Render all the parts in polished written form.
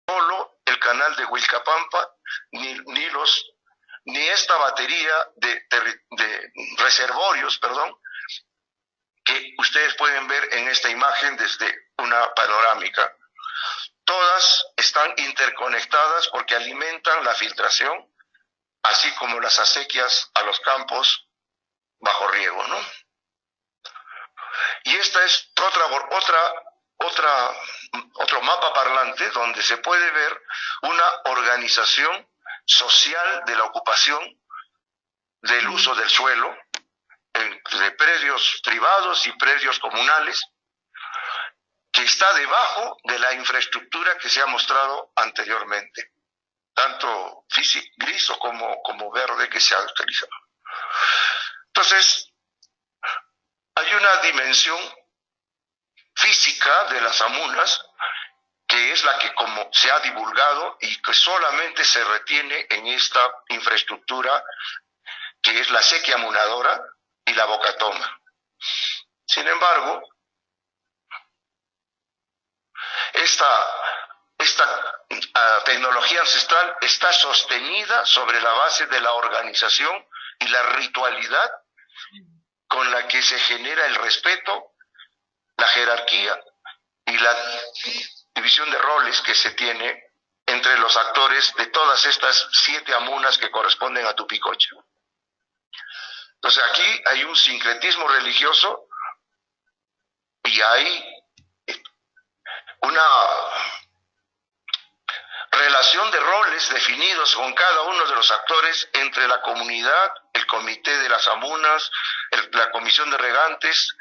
solo el canal de Huilcapampa, ni esta batería de reservorios, que ustedes pueden ver en esta imagen desde una panorámica. Todas están interconectadas porque alimentan la filtración, así como las acequias a los campos bajo riego, ¿no? Y esta es otro mapa parlante donde se puede ver una organización social de la ocupación del uso del suelo de predios privados y predios comunales, que está debajo de la infraestructura que se ha mostrado anteriormente, tanto gris como verde que se ha utilizado. Entonces, hay una dimensión física de las amunas que es la que como se ha divulgado y que solamente se retiene en esta infraestructura que es la sequía amunadora y la bocatoma. Sin embargo, esta tecnología ancestral está sostenida sobre la base de la organización y la ritualidad con la que se genera el respeto, la jerarquía y la división de roles que se tiene entre los actores de todas estas 7 amunas que corresponden a Tupicocha. Entonces aquí hay un sincretismo religioso y hay una relación de roles definidos con cada uno de los actores entre la comunidad, el comité de las amunas, la comisión de regantes,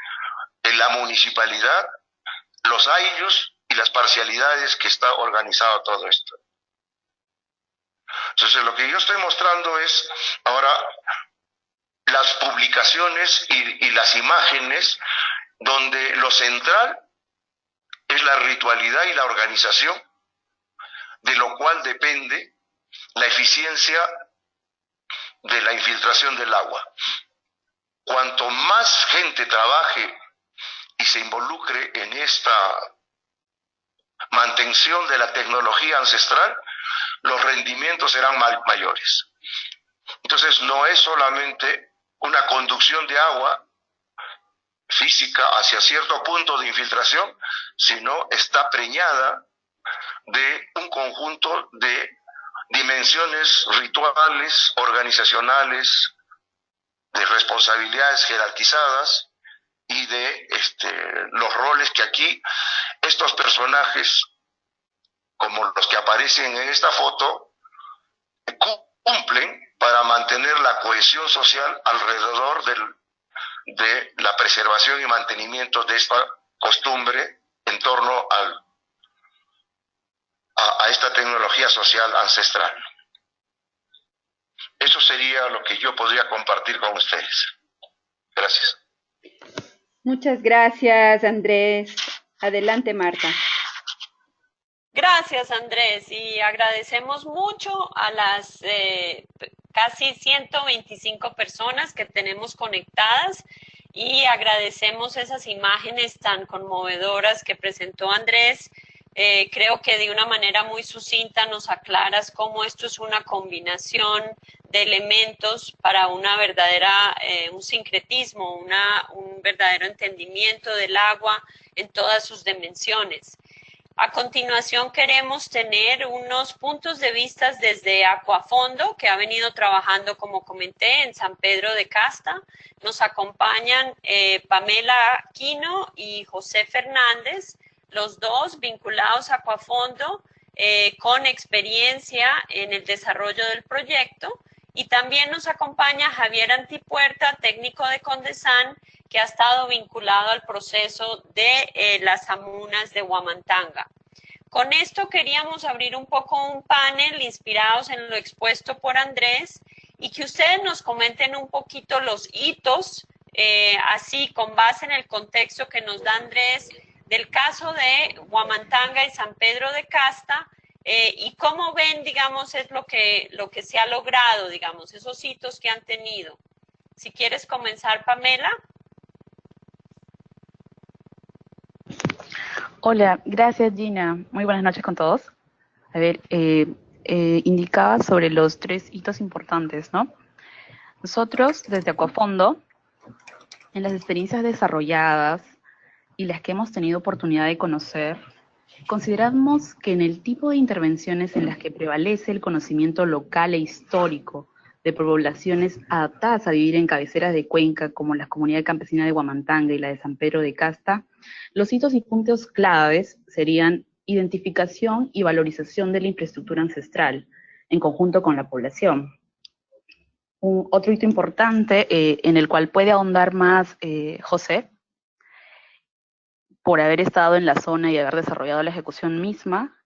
la municipalidad, los ayllus y las parcialidades que está organizado todo esto. Entonces lo que yo estoy mostrando es ahora las publicaciones y las imágenes donde lo central es la ritualidad y la organización, de lo cual depende la eficiencia de la infiltración del agua. Cuanto más gente trabaje y se involucre en esta mantención de la tecnología ancestral, los rendimientos serán mayores. Entonces no es solamente una conducción de agua física hacia cierto punto de infiltración, sino está preñada de un conjunto de dimensiones rituales, organizacionales, de responsabilidades jerarquizadas y de los roles que aquí estos personajes, como los que aparecen en esta foto, cumplen para mantener la cohesión social alrededor de la preservación y mantenimiento de esta costumbre en torno a esta tecnología social ancestral. Eso sería lo que yo podría compartir con ustedes. Gracias. Muchas gracias, Andrés. Adelante, Marta. Gracias, Andrés, y agradecemos mucho a las casi 125 personas que tenemos conectadas y agradecemos esas imágenes tan conmovedoras que presentó Andrés. Creo que de una manera muy sucinta nos aclaras cómo esto es una combinación de elementos para una verdadera, un sincretismo, un verdadero entendimiento del agua en todas sus dimensiones. A continuación queremos tener unos puntos de vista desde Acuafondo, que ha venido trabajando, como comenté, en San Pedro de Casta. Nos acompañan Pamela Aquino y José Fernández, los dos vinculados a Acuafondo, con experiencia en el desarrollo del proyecto. Y también nos acompaña Javier Antipuerta, técnico de Condesan, que ha estado vinculado al proceso de las amunas de Huamantanga. Con esto queríamos abrir un poco un panel inspirados en lo expuesto por Andrés y que ustedes nos comenten un poquito los hitos, así con base en el contexto que nos da Andrés del caso de Huamantanga y San Pedro de Casta, y cómo ven, digamos, es lo que se ha logrado, digamos, esos hitos que han tenido. Si quieres comenzar, Pamela. Hola, gracias Gina. Muy buenas noches con todos. A ver, indicaba sobre los 3 hitos importantes, ¿no? Nosotros, desde Acuafondo, en las experiencias desarrolladas y las que hemos tenido oportunidad de conocer, consideramos que en el tipo de intervenciones en las que prevalece el conocimiento local e histórico de poblaciones adaptadas a vivir en cabeceras de cuenca, como la comunidad campesina de Huamantanga y la de San Pedro de Casta, los hitos y puntos claves serían identificación y valorización de la infraestructura ancestral, en conjunto con la población. Otro hito importante en el cual puede ahondar más José, por haber estado en la zona y haber desarrollado la ejecución misma,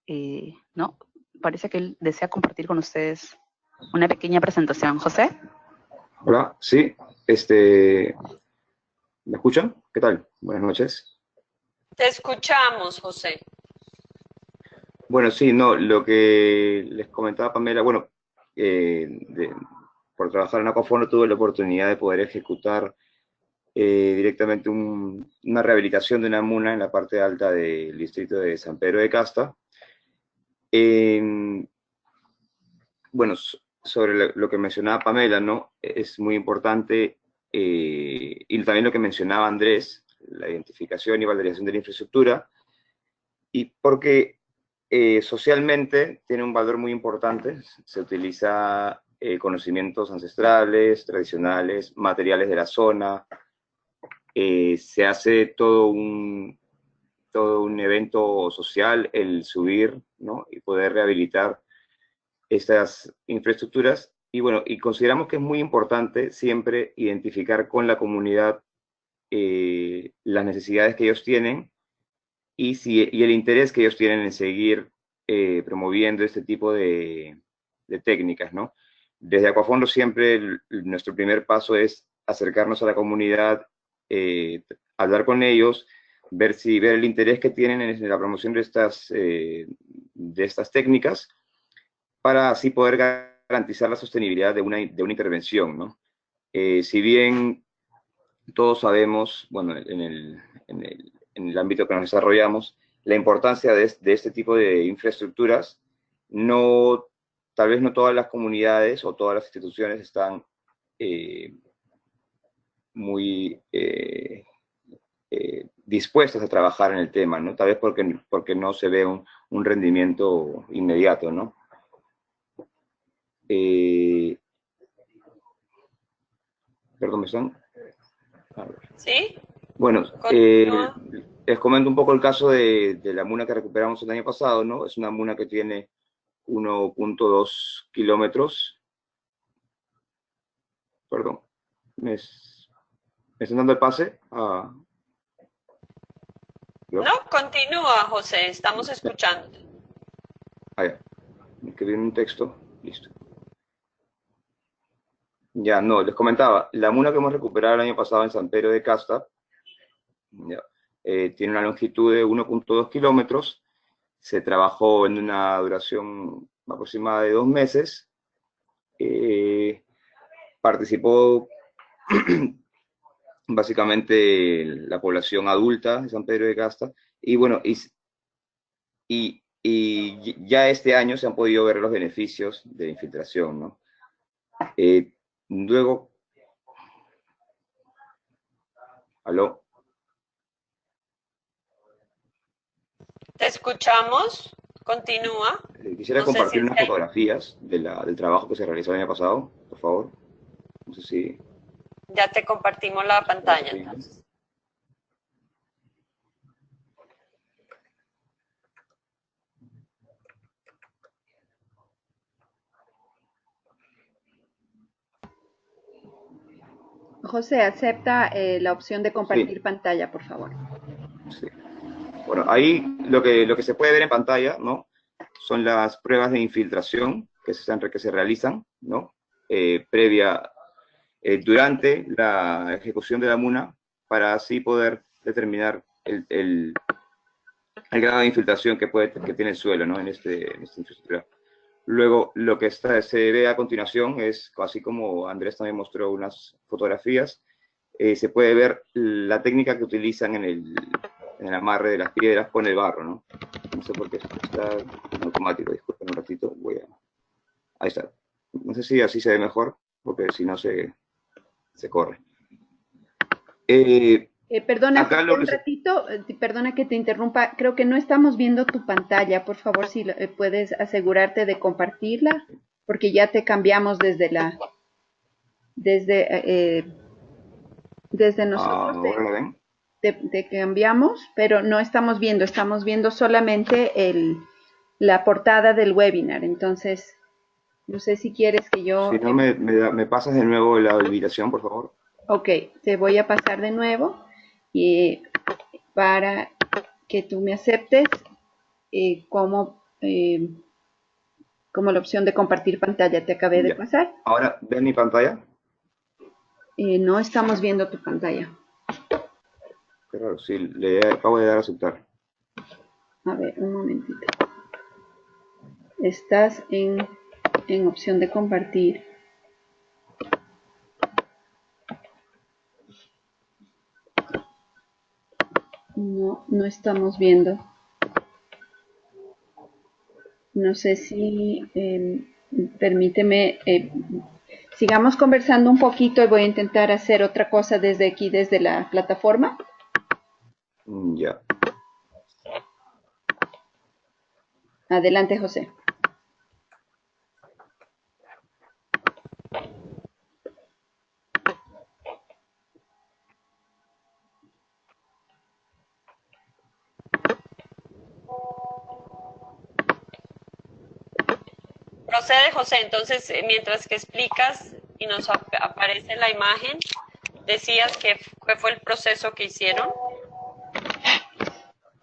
¿no? Parece que él desea compartir con ustedes una pequeña presentación. José. Hola, sí, ¿me escuchan? ¿Qué tal? Buenas noches. Te escuchamos, José. Bueno, sí, no, lo que les comentaba Pamela, bueno, por trabajar en Acuafondo tuve la oportunidad de poder ejecutar directamente una rehabilitación de una muna en la parte alta del distrito de San Pedro de Casta. Bueno, sobre lo que mencionaba Pamela, ¿no? Es muy importante, y también lo que mencionaba Andrés, la identificación y valorización de la infraestructura, y porque socialmente tiene un valor muy importante, se utiliza conocimientos ancestrales, tradicionales, materiales de la zona, se hace todo un evento social, el subir, ¿no? Y poder rehabilitar estas infraestructuras. Y bueno, y consideramos que es muy importante siempre identificar con la comunidad las necesidades que ellos tienen y el interés que ellos tienen en seguir promoviendo este tipo de técnicas, ¿no? Desde Acuafondo siempre nuestro primer paso es acercarnos a la comunidad, hablar con ellos, ver el interés que tienen en la promoción de estas técnicas, para así poder garantizar la sostenibilidad de una intervención, ¿no? Si bien todos sabemos, bueno, en el ámbito que nos desarrollamos, la importancia de este tipo de infraestructuras, tal vez no todas las comunidades o todas las instituciones están muy dispuestas a trabajar en el tema, ¿no? Tal vez porque no se ve un rendimiento inmediato, ¿no? Perdón, ¿me están? ¿Sí? Bueno, Continúa. les comento un poco el caso de la muna que recuperamos el año pasado, ¿no? Es una muna que tiene 1.2 kilómetros. Perdón. ¿Me están dando el pase? No, continúa, José, estamos escuchando. Ya. Me escribí un texto. Listo. Ya, no, les comentaba, la muna que hemos recuperado el año pasado en San Pedro de Casta, ya, tiene una longitud de 1.2 kilómetros, se trabajó en una duración aproximada de 2 meses, participó básicamente la población adulta de San Pedro de Casta, y bueno, y ya este año se han podido ver los beneficios de la infiltración, ¿no? Luego, ¿aló? Te escuchamos, continúa. Quisiera No sé si compartir es unas que fotografías del trabajo que se realizó el año pasado, por favor. No sé si... ya te compartimos la pantalla, entonces. José, acepta la opción de compartir Sí, pantalla, por favor. sí. Bueno, ahí lo que se puede ver en pantalla, ¿no? Son las pruebas de infiltración que se realizan, ¿no? Durante la ejecución de la muna, para así poder determinar el grado de infiltración que tiene el suelo, ¿no? En esta infraestructura. Luego, lo que se ve a continuación es, así como Andrés también mostró unas fotografías, se puede ver la técnica que utilizan en el amarre de las piedras con el barro, ¿no? No sé por qué está en automático, disculpen un ratito, ahí está. No sé si así se ve mejor, porque si no se corre. Perdona, acá lo un que ratito, perdona que te interrumpa, creo que no estamos viendo tu pantalla, por favor, si puedes asegurarte de compartirla, porque ya te cambiamos desde nosotros ¿ahora la ven? te cambiamos, pero no estamos viendo solamente la portada del webinar, entonces, no sé si quieres que yo... Si no, me pasas de nuevo la invitación, por favor. Ok, te voy a pasar de nuevo y para que tú me aceptes como la opción de compartir pantalla. Te acabé de Ya. pasar. Ahora, ¿ven mi pantalla? No estamos viendo tu pantalla. Qué raro, sí, le acabo de dar a aceptar. A ver, un momentito. Estás en opción de compartir. No estamos viendo. No sé si permíteme, sigamos conversando un poquito y voy a intentar hacer otra cosa desde aquí, desde la plataforma. Ya. Adelante, José. Procede, José. Entonces, mientras que explicas y nos aparece la imagen, decías que fue el proceso que hicieron.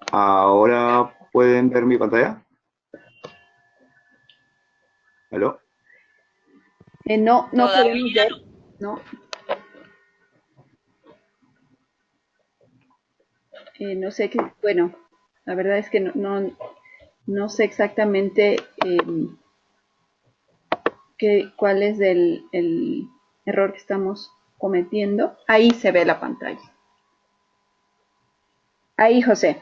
¿Ahora pueden ver mi pantalla? ¿Aló? No podemos ver. No. No sé qué, bueno, la verdad es que no sé exactamente cuál es el error que estamos cometiendo. Ahí se ve la pantalla. Ahí, José.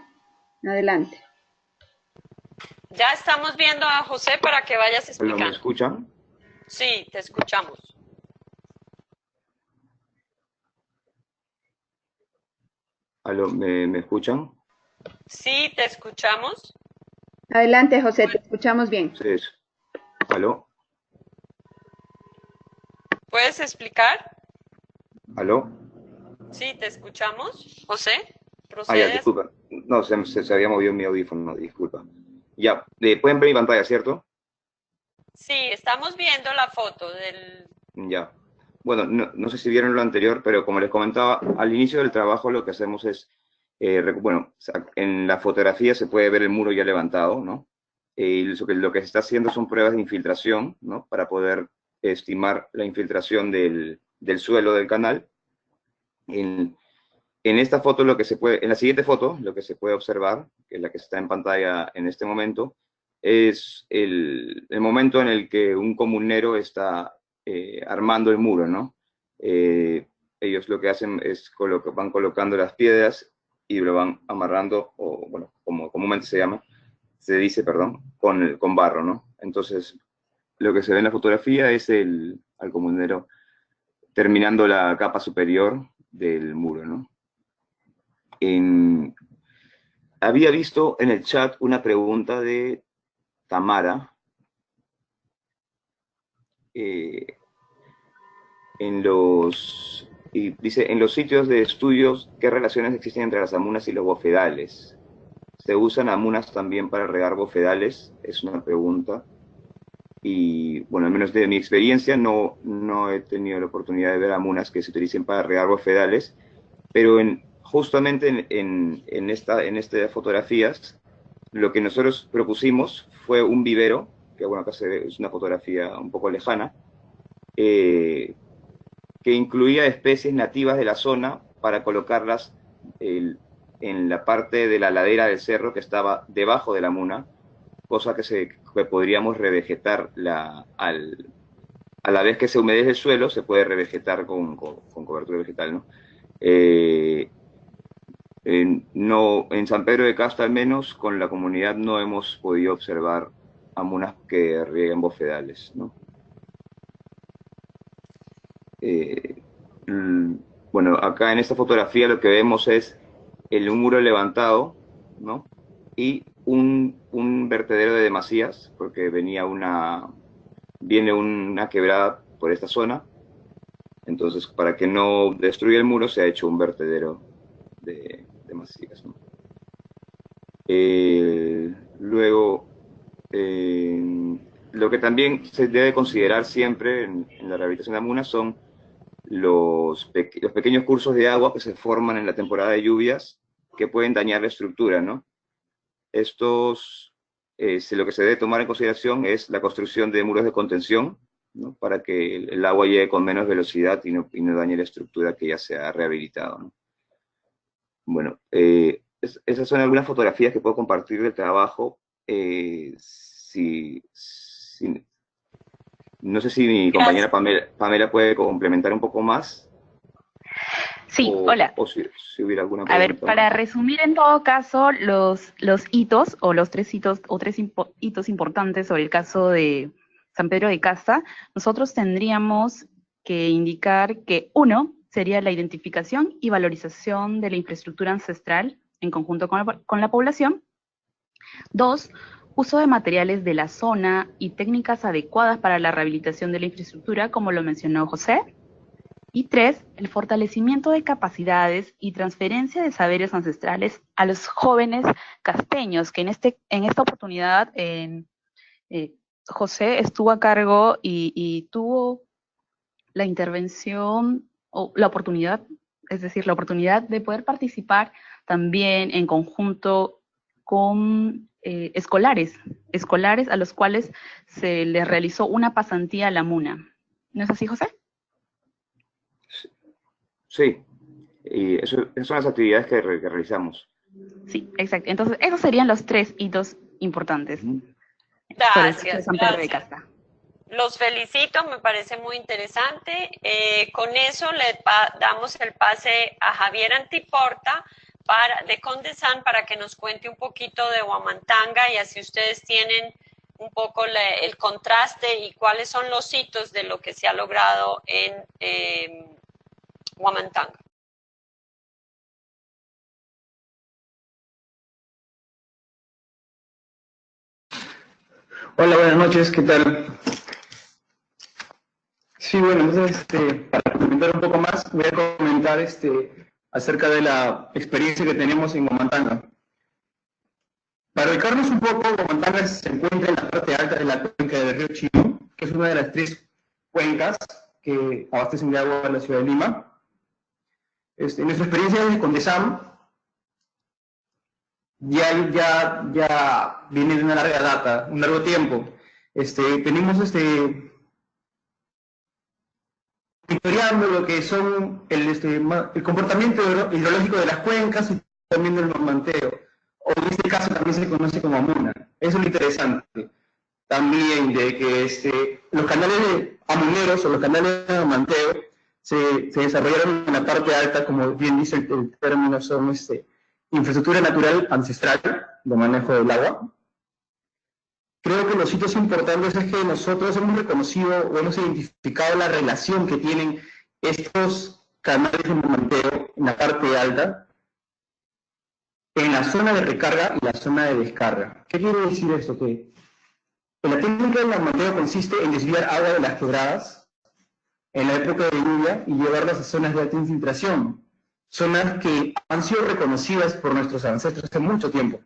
Adelante. Ya estamos viendo a José para que vayas explicando. ¿Me escuchan? Sí, te escuchamos. ¿Aló? ¿Me escuchan? Sí, te escuchamos. Adelante, José, te escuchamos bien. Sí. ¿Aló? ¿Puedes explicar? ¿Aló? Sí, te escuchamos. José, Ya, procede. disculpa. No, se había movido mi audífono, disculpa. Ya, pueden ver mi pantalla, ¿cierto? Sí, estamos viendo la foto del... Ya. Bueno, no sé si vieron lo anterior, pero como les comentaba, al inicio del trabajo lo que hacemos es, en la fotografía se puede ver el muro ya levantado, ¿no? Lo que se está haciendo son pruebas de infiltración, ¿no? Para poder estimar la infiltración del suelo del canal. En esta foto, en la siguiente foto, lo que se puede observar, que es la que está en pantalla en este momento, es el momento en el que un comunero está armando el muro, ¿no? Ellos lo que hacen es van colocando las piedras y lo van amarrando, o bueno, como comúnmente se dice, perdón, con barro, ¿no? Entonces, lo que se ve en la fotografía es al comunero terminando la capa superior del muro, ¿no? Había visto en el chat una pregunta de Tamara, dice, en los sitios de estudios, ¿qué relaciones existen entre las amunas y los bofedales? ¿Se usan amunas también para regar bofedales? Es una pregunta. Y bueno, al menos de mi experiencia, no he tenido la oportunidad de ver amunas que se utilicen para regar bofedales, pero justamente en estas fotografías, lo que nosotros propusimos fue un vivero, que bueno, acá se ve, es una fotografía un poco lejana, que incluía especies nativas de la zona para colocarlas en la parte de la ladera del cerro que estaba debajo de la muna, cosa que podríamos revegetar a la vez que se humedece el suelo, se puede revegetar con cobertura vegetal, ¿no? No, en San Pedro de Casta al menos, con la comunidad no hemos podido observar amunas que rieguen bofedales, ¿no? Bueno, acá en esta fotografía lo que vemos es el muro levantado, ¿no? Y un vertedero de demasías, porque viene una quebrada por esta zona. Entonces, para que no destruya el muro, se ha hecho un vertedero de demasías, ¿no? Luego, lo que también se debe considerar siempre en la rehabilitación de amunas son los pequeños cursos de agua que se forman en la temporada de lluvias que pueden dañar la estructura, ¿no? Estos, lo que se debe tomar en consideración es la construcción de muros de contención, ¿no? Para que el agua llegue con menos velocidad y no dañe la estructura que ya se ha rehabilitado, ¿no? Bueno, esas son algunas fotografías que puedo compartir del trabajo. No sé si mi compañera Pamela puede complementar un poco más. Sí, hola. O si hubiera alguna pregunta. A ver, para resumir en todo caso los hitos, o los tres hitos importantes sobre el caso de San Pedro de Casta, nosotros tendríamos que indicar que 1 sería la identificación y valorización de la infraestructura ancestral en conjunto con la población. 2, uso de materiales de la zona y técnicas adecuadas para la rehabilitación de la infraestructura, como lo mencionó José. Y 3, el fortalecimiento de capacidades y transferencia de saberes ancestrales a los jóvenes casteños, que en esta oportunidad José estuvo a cargo y tuvo la intervención o la oportunidad, es decir, la oportunidad de poder participar también en conjunto con escolares a los cuales se les realizó una pasantía a la MUNA. ¿No es así, José? Sí, y esas son las actividades que realizamos. Sí, exacto. Entonces, esos serían los 3 hitos importantes. Gracias, San Pedro de Casta. Los felicito, me parece muy interesante. Con eso le damos el pase a Javier Antiporta de Condesan para que nos cuente un poquito de Huamantanga y así ustedes tienen un poco el contraste y cuáles son los hitos de lo que se ha logrado en Huamantanga. Hola, buenas noches, ¿qué tal? Sí, bueno, entonces, para comentar un poco más, voy a comentar acerca de la experiencia que tenemos en Huamantanga. Para ubicarnos un poco, Huamantanga se encuentra en la parte alta de la cuenca del río Chino, que es una de las 3 cuencas que abastecen de agua a la ciudad de Lima. Nuestra experiencia desde Condesam ya viene de una larga data, un largo tiempo. Venimos monitoreando lo que son el comportamiento hidrológico de las cuencas y también del mamanteo, o en este caso también se conoce como amuna. Eso es lo interesante también de que los canales amuneros o los canales de mamanteo se desarrollaron en la parte alta, como bien dice el término, son infraestructura natural ancestral de manejo del agua. Creo que los hitos importantes es que nosotros hemos reconocido o hemos identificado la relación que tienen estos canales de mamanteo en la parte alta, en la zona de recarga y la zona de descarga. ¿Qué quiere decir esto? Que la técnica del mamanteo consiste en desviar agua de las quebradas en la época de lluvia y llevarlas a zonas de alta infiltración, zonas que han sido reconocidas por nuestros ancestros hace mucho tiempo.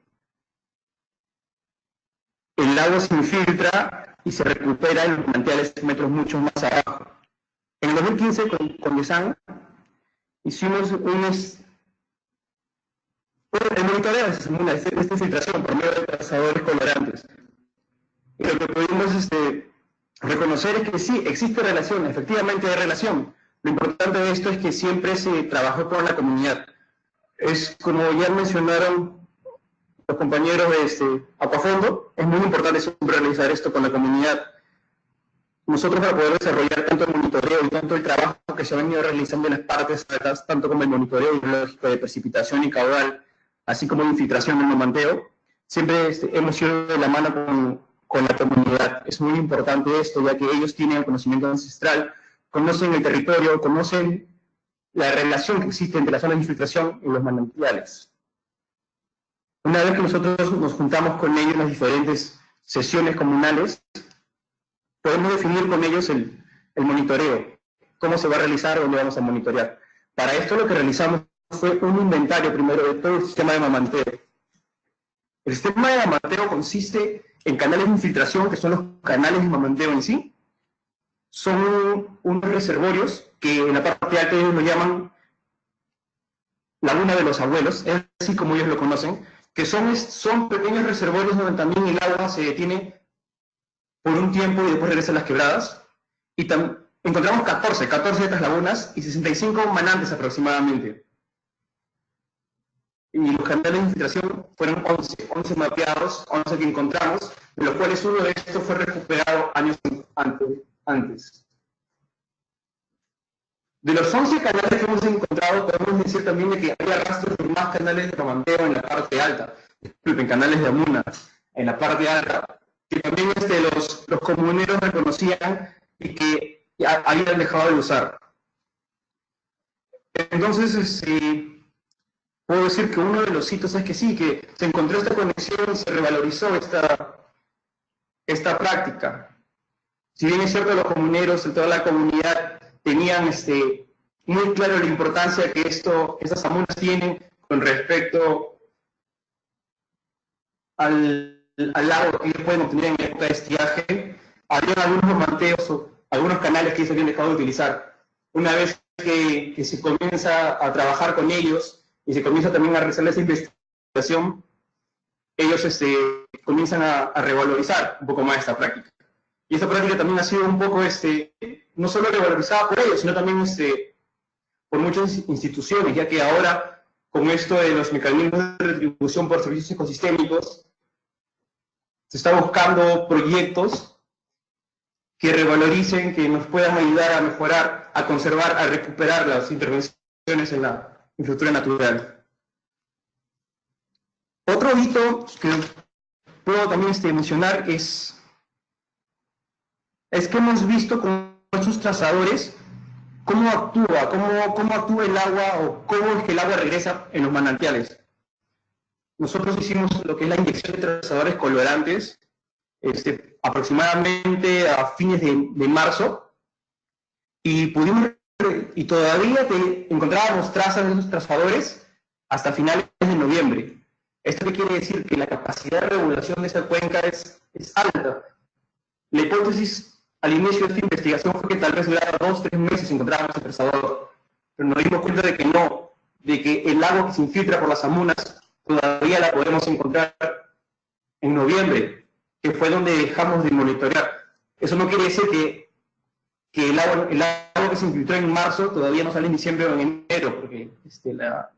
El agua se infiltra y se recupera en los manantiales metros mucho más abajo. En el 2015, con Desan, hicimos el monitoreo de esta infiltración por medio de trazadores colorantes. Y lo que pudimos reconocer es que sí, existe relación, efectivamente hay relación. Lo importante de esto es que siempre se trabajó con la comunidad. Es como ya mencionaron los compañeros de Aquafondo, es muy importante siempre realizar esto con la comunidad. nosotros para poder desarrollar tanto el monitoreo y tanto el trabajo que se ha venido realizando en las partes altas, tanto como el monitoreo hidrológico de precipitación y caudal, así como la infiltración del manteo, siempre hemos ido de la mano con la comunidad. Es muy importante esto, ya que ellos tienen conocimiento ancestral, conocen el territorio, conocen la relación que existe entre las zonas de infiltración y los manantiales. Una vez que nosotros nos juntamos con ellos en las diferentes sesiones comunales, podemos definir con ellos el monitoreo, cómo se va a realizar, dónde vamos a monitorear. Para esto lo que realizamos fue un inventario primero de todo el sistema de mamanteo. El sistema de mamanteo consiste en canales de infiltración, que son los canales de mamanteo en sí. Son unos reservorios que en la parte alta ellos lo llaman laguna de los abuelos, es así como ellos lo conocen, que son pequeños reservorios donde también el agua se detiene por un tiempo y después regresa a las quebradas. Y encontramos 14 de estas lagunas y 65 manantes aproximadamente. Y los canales de infiltración fueron 11 mapeados, 11 que encontramos, de los cuales uno de estos fue recuperado años antes. De los 11 canales que hemos encontrado, podemos decir también de que había rastros de más canales de mamanteo en la parte alta, disculpen, canales de amuna en la parte alta, que también los comuneros reconocían y que habían dejado de usar. Entonces, puedo decir que uno de los hitos es que sí, que se encontró esta conexión y se revalorizó esta práctica. Si bien es cierto, los comuneros y toda la comunidad tenían muy claro la importancia que estas amunas tienen con respecto al lago que ellos pueden obtener en la época de estiaje, había algunos manteos o algunos canales que ellos habían dejado de utilizar. Una vez que se comienza a trabajar con ellos y se comienza también a realizar esa investigación, ellos comienzan a revalorizar un poco más esta práctica. Y esta práctica también ha sido un poco, no solo revalorizada por ellos, sino también por muchas instituciones, ya que ahora, con esto de los mecanismos de retribución por servicios ecosistémicos, se está buscando proyectos que revaloricen, que nos puedan ayudar a mejorar, a conservar, a recuperar las intervenciones en la infraestructura natural. Otro hito que puedo también mencionar es que hemos visto con estos trazadores cómo actúa el agua o cómo es que el agua regresa en los manantiales. Nosotros hicimos lo que es la inyección de trazadores colorantes aproximadamente a fines de marzo y todavía encontrábamos trazas de esos trazadores hasta finales de noviembre. ¿Esto qué quiere decir? Que la capacidad de regulación de esa cuenca es alta. La hipótesis al inicio de esta investigación fue que tal vez durara 2 o 3 meses encontrábamos el trazador, pero nos dimos cuenta de que no, de que el agua que se infiltra por las amunas todavía la podemos encontrar en noviembre, que fue donde dejamos de monitorear. Eso no quiere decir que el agua que se infiltró en marzo todavía no sale en diciembre o en enero, porque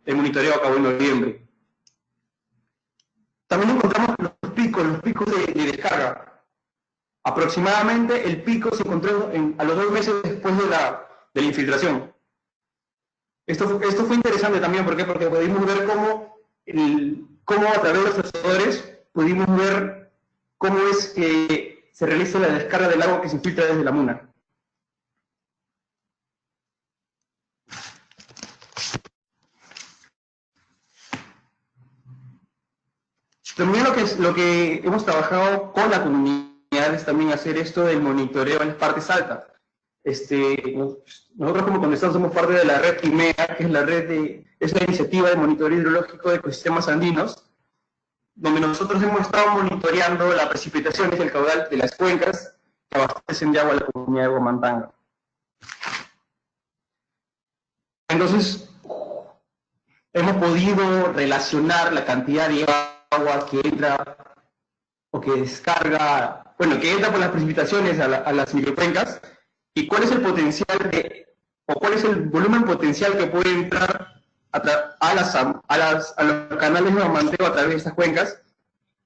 el monitoreo acabó en noviembre. También encontramos los picos de descarga. Aproximadamente el pico se encontró a los 2 meses después de la infiltración. Esto fue interesante también, ¿por qué? Porque pudimos ver cómo a través de los trazadores pudimos ver cómo es que se realiza la descarga del agua que se infiltra desde la muna. También lo que hemos trabajado con la comunidad es también hacer esto del monitoreo en las partes altas. Nosotros como Condestado somos parte de la red IMEA, que es la iniciativa de monitoreo hidrológico de ecosistemas andinos, donde nosotros hemos estado monitoreando la precipitación y el caudal de las cuencas que abastecen de agua a la comunidad de Huamantanga. Entonces, hemos podido relacionar la cantidad de agua que entra o que descarga, que entra por las precipitaciones a las microcuencas, y cuál es el potencial o cuál es el volumen potencial que puede entrar a los canales de mamanteo a través de estas cuencas,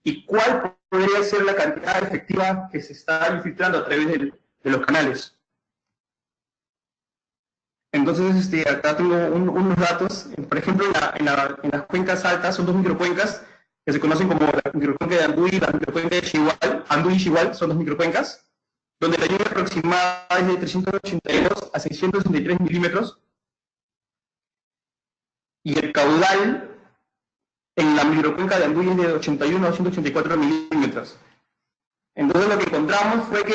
y cuál podría ser la cantidad efectiva que se está infiltrando a través de los canales. Entonces, acá tengo unos datos. Por ejemplo, en las cuencas altas son dos microcuencas que se conocen como la microcuenca de Anduy y la microcuenca de Chihuahua. Anduy y Chihuahua son dos microcuencas, donde la lluvia aproximada es de 382 a 663 milímetros, y el caudal en la microcuenca de Anduy es de 81 a 184 milímetros. Entonces lo que encontramos fue que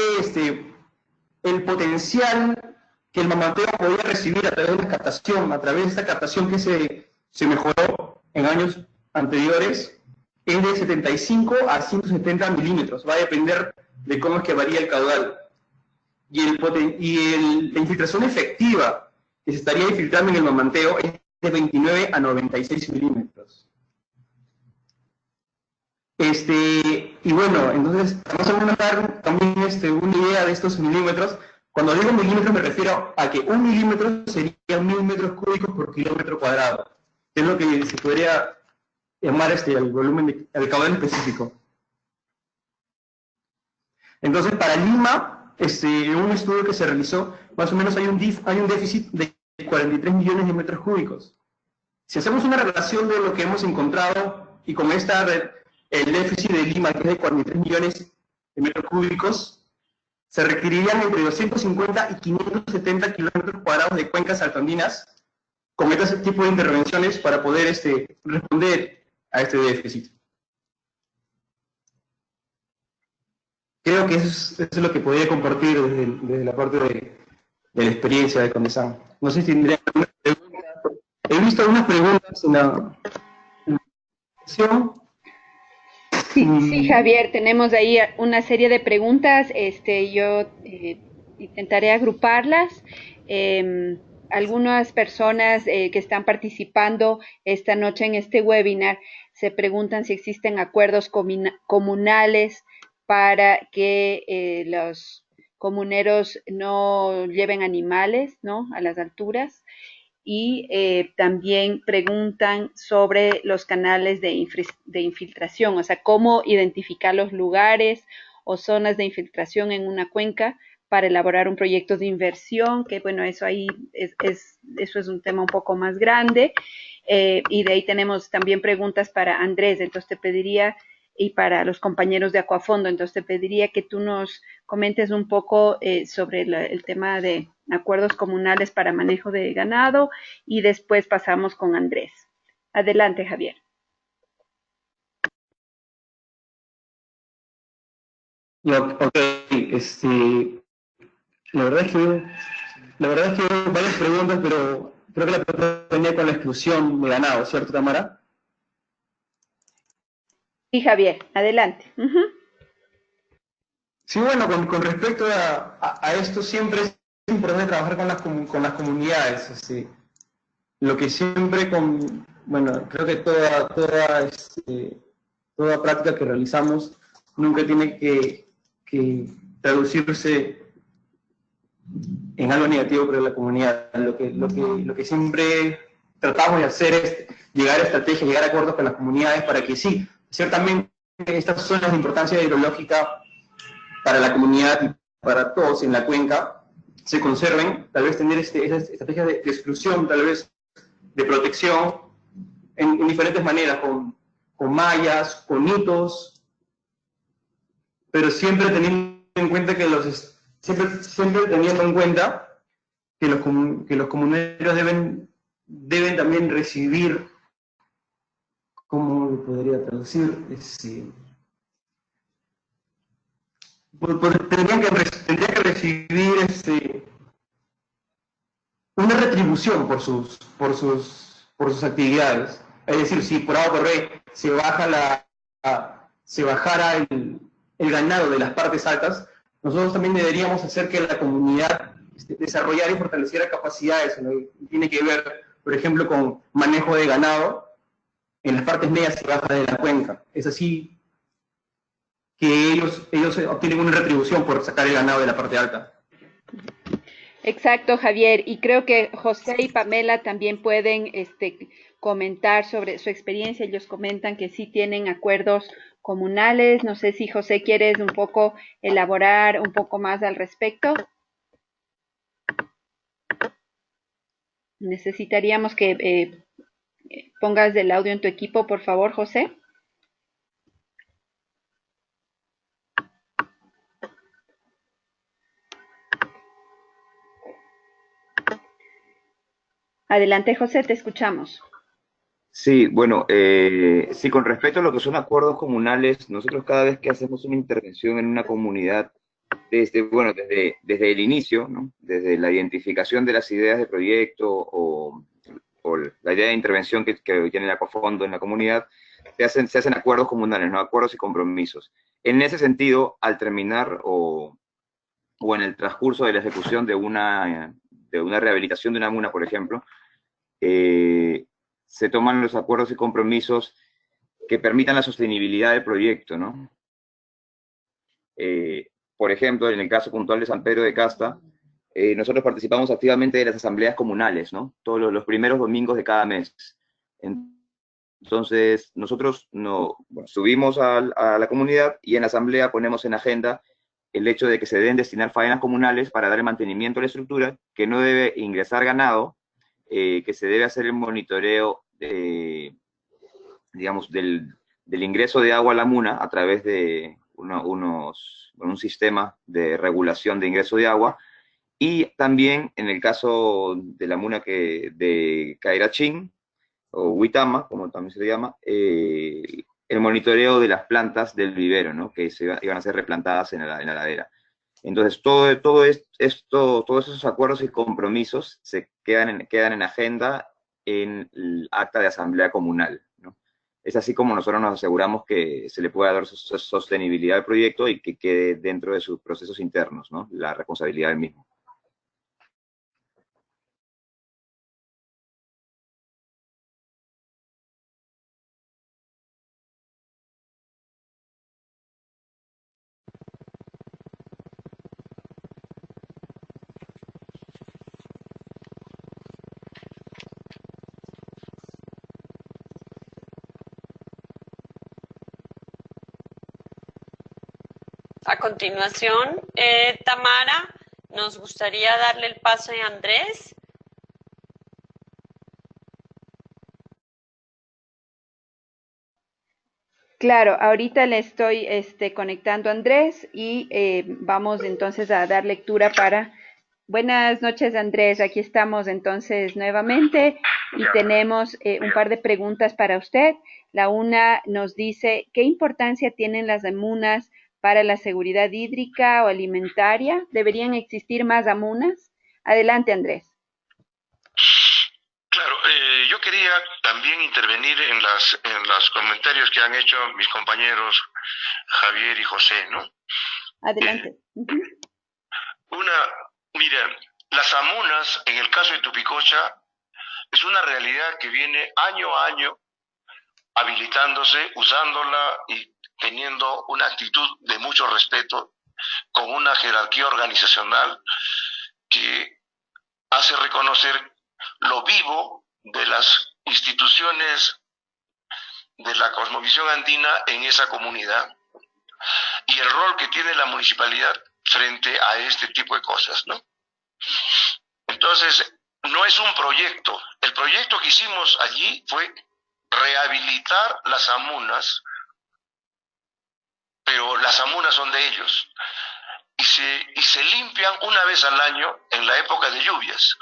el potencial que el Mamanteo podía recibir a través de la captación, a través de esta captación que se mejoró en años anteriores, es de 75 a 170 milímetros. Va a depender de cómo es que varía el caudal. La infiltración efectiva que se estaría infiltrando en el Mamanteo es de 29 a 96 milímetros. Y bueno, entonces vamos a dar también una idea de estos milímetros. Cuando digo milímetros me refiero a que 1 milímetro sería 1000 metros cúbicos por kilómetro cuadrado, que es lo que se podría llamar el volumen, el caudal específico. Entonces, para Lima, en un estudio que se realizó, más o menos hay un déficit de 43 millones de metros cúbicos. Si hacemos una relación de lo que hemos encontrado y con el déficit de Lima, que es de 43 millones de metros cúbicos, se requerirían entre 250 y 570 kilómetros cuadrados de cuencas altoandinas con este tipo de intervenciones para poder responder a este déficit. Creo que eso es lo que podría compartir desde la parte de la experiencia de Condesan. No sé si tendrían alguna pregunta. He visto algunas preguntas en la sesión. Sí, Javier, tenemos ahí una serie de preguntas. Yo intentaré agruparlas. Algunas personas que están participando esta noche en este webinar se preguntan si existen acuerdos comunales para que los comuneros no lleven animales, ¿no?, a las alturas. Y también preguntan sobre los canales de infiltración, o sea, cómo identificar los lugares o zonas de infiltración en una cuenca para elaborar un proyecto de inversión, que bueno, eso ahí eso es un tema un poco más grande. Y de ahí tenemos también preguntas para Andrés, entonces te pediría, y para los compañeros de Acuafondo, entonces te pediría que tú nos comentes un poco sobre el tema de acuerdos comunales para manejo de ganado, y después pasamos con Andrés. Adelante, Javier. Ok, la verdad es que hay varias preguntas, pero creo que la pregunta venía con la exclusión de ganado, ¿cierto, Tamara? Sí, Javier, adelante. Sí, bueno, con respecto a esto, siempre es importante trabajar con las comunidades. Lo que siempre bueno, creo que toda práctica que realizamos nunca tiene que traducirse en algo negativo para la comunidad. Lo que siempre tratamos de hacer es llegar a estrategias, llegar a acuerdos con las comunidades para que sí, ciertamente estas zonas de importancia hidrológica para la comunidad y para todos en la cuenca se conserven, tal vez tener esas estrategias de exclusión, tal vez de protección, en diferentes maneras, con mallas, con hitos, pero siempre teniendo en cuenta que siempre teniendo en cuenta que los comuneros deben también recibir, ¿cómo lo podría traducir? Tendrían que recibir una retribución por sus actividades. Es decir, si por A o por B se bajara el ganado de las partes altas, nosotros también deberíamos hacer que la comunidad desarrollara y fortaleciera capacidades en lo que tiene que ver, por ejemplo, con manejo de ganado en las partes medias y bajas de la cuenca. Es así que ellos obtienen una retribución por sacar el ganado de la parte alta. Exacto, Javier, y creo que José y Pamela también pueden comentar sobre su experiencia. Ellos comentan que sí tienen acuerdos comunales. No sé si José quieres un poco elaborar un poco más al respecto. Necesitaríamos que pongas el audio en tu equipo, por favor, José. Adelante, José, te escuchamos. Sí, bueno, sí, con respecto a lo que son acuerdos comunales, nosotros cada vez que hacemos una intervención en una comunidad, desde el inicio, ¿no? Desde la identificación de las ideas de proyecto o la idea de intervención que tiene el Acuafondo en la comunidad, se hacen acuerdos comunales, ¿no? Acuerdos y compromisos. En ese sentido, al terminar o en el transcurso de la ejecución de una rehabilitación de una muna, por ejemplo, se toman los acuerdos y compromisos que permitan la sostenibilidad del proyecto, ¿no? Por ejemplo, en el caso puntual de San Pedro de Casta, nosotros participamos activamente de las asambleas comunales, ¿no? Todos los primeros domingos de cada mes. Entonces, nosotros subimos a la comunidad y en la asamblea ponemos en agenda el hecho de que se deben destinar faenas comunales para dar el mantenimiento a la estructura, que no debe ingresar ganado, que se debe hacer el monitoreo, digamos, del ingreso de agua a la muna a través de un sistema de regulación de ingreso de agua, y también en el caso de la muna de Cairachín, o Huitama, como también se le llama, el monitoreo de las plantas del vivero, ¿no? Que iban a ser replantadas en la ladera. Entonces, todos esos acuerdos y compromisos quedan en agenda en el acta de asamblea comunal, ¿no? Es así como nosotros nos aseguramos que se le pueda dar sostenibilidad al proyecto y que quede dentro de sus procesos internos, ¿no? La responsabilidad del mismo. A continuación, Tamara, nos gustaría darle el paso a Andrés. Claro, ahorita le estoy conectando a Andrés y vamos entonces a dar lectura para... Buenas noches, Andrés. Aquí estamos entonces nuevamente y tenemos un par de preguntas para usted. La una nos dice, ¿qué importancia tienen las amunas para la seguridad hídrica o alimentaria? ¿Deberían existir más amunas? Adelante, Andrés. Claro, yo quería también intervenir en los comentarios que han hecho mis compañeros Javier y José, ¿no? Adelante. Mira, las amunas, en el caso de Tupicocha, es una realidad que viene año a año habilitándose, usándola y teniendo una actitud de mucho respeto, con una jerarquía organizacional que hace reconocer lo vivo de las instituciones de la cosmovisión andina en esa comunidad y el rol que tiene la municipalidad frente a este tipo de cosas, ¿no? Entonces, no es un proyecto. El proyecto que hicimos allí fue rehabilitar las amunas, pero las amunas son de ellos. Y se limpian una vez al año en la época de lluvias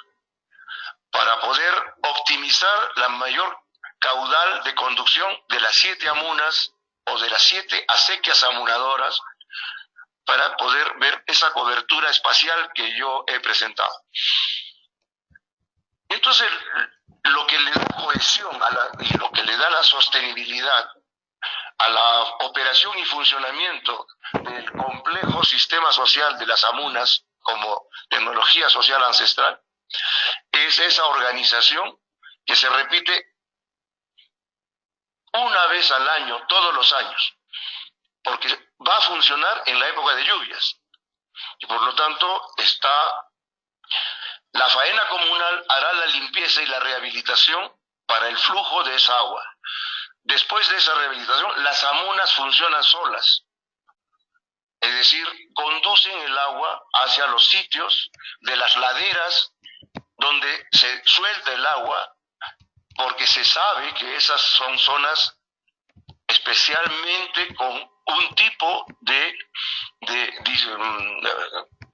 para poder optimizar la mayor caudal de conducción de las 7 amunas o de las 7 acequias amunadoras para poder ver esa cobertura espacial que yo he presentado. Entonces, lo que le da cohesión y lo que le da la sostenibilidad a la operación y funcionamiento del complejo sistema social de las amunas como tecnología social ancestral es esa organización que se repite una vez al año, todos los años, porque va a funcionar en la época de lluvias. Y por lo tanto, la faena comunal hará la limpieza y la rehabilitación para el flujo de esa agua después de esa rehabilitación, las amunas funcionan solas. Es decir, conducen el agua hacia los sitios de las laderas donde se suelta el agua, porque se sabe que esas son zonas especialmente con un tipo de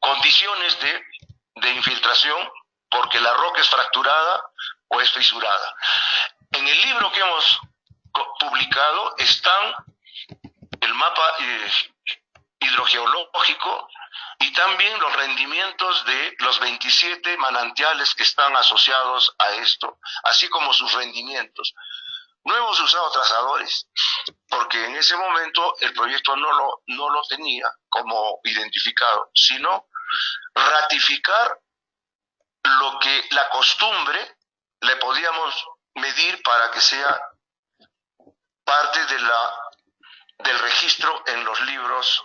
condiciones de infiltración, porque la roca es fracturada o es fisurada. En el libro que hemos publicado están el mapa hidrogeológico y también los rendimientos de los 27 manantiales que están asociados a esto, así como sus rendimientos. No hemos usado trazadores, porque en ese momento el proyecto no lo tenía como identificado, sino ratificar lo que la costumbre le podíamos medir para que sea parte del registro en los libros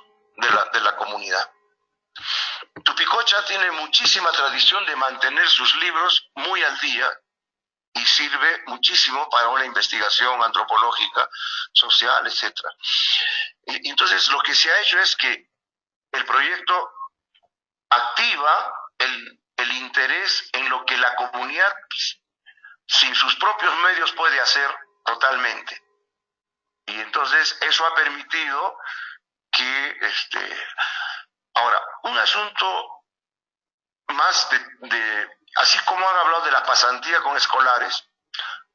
de la comunidad. Tupicocha tiene muchísima tradición de mantener sus libros muy al día y sirve muchísimo para una investigación antropológica, social, etc. Y entonces lo que se ha hecho es que el proyecto activa el interés en lo que la comunidad sin sus propios medios puede hacer totalmente. Y entonces eso ha permitido que, ahora, un asunto más así como han hablado de la pasantía con escolares,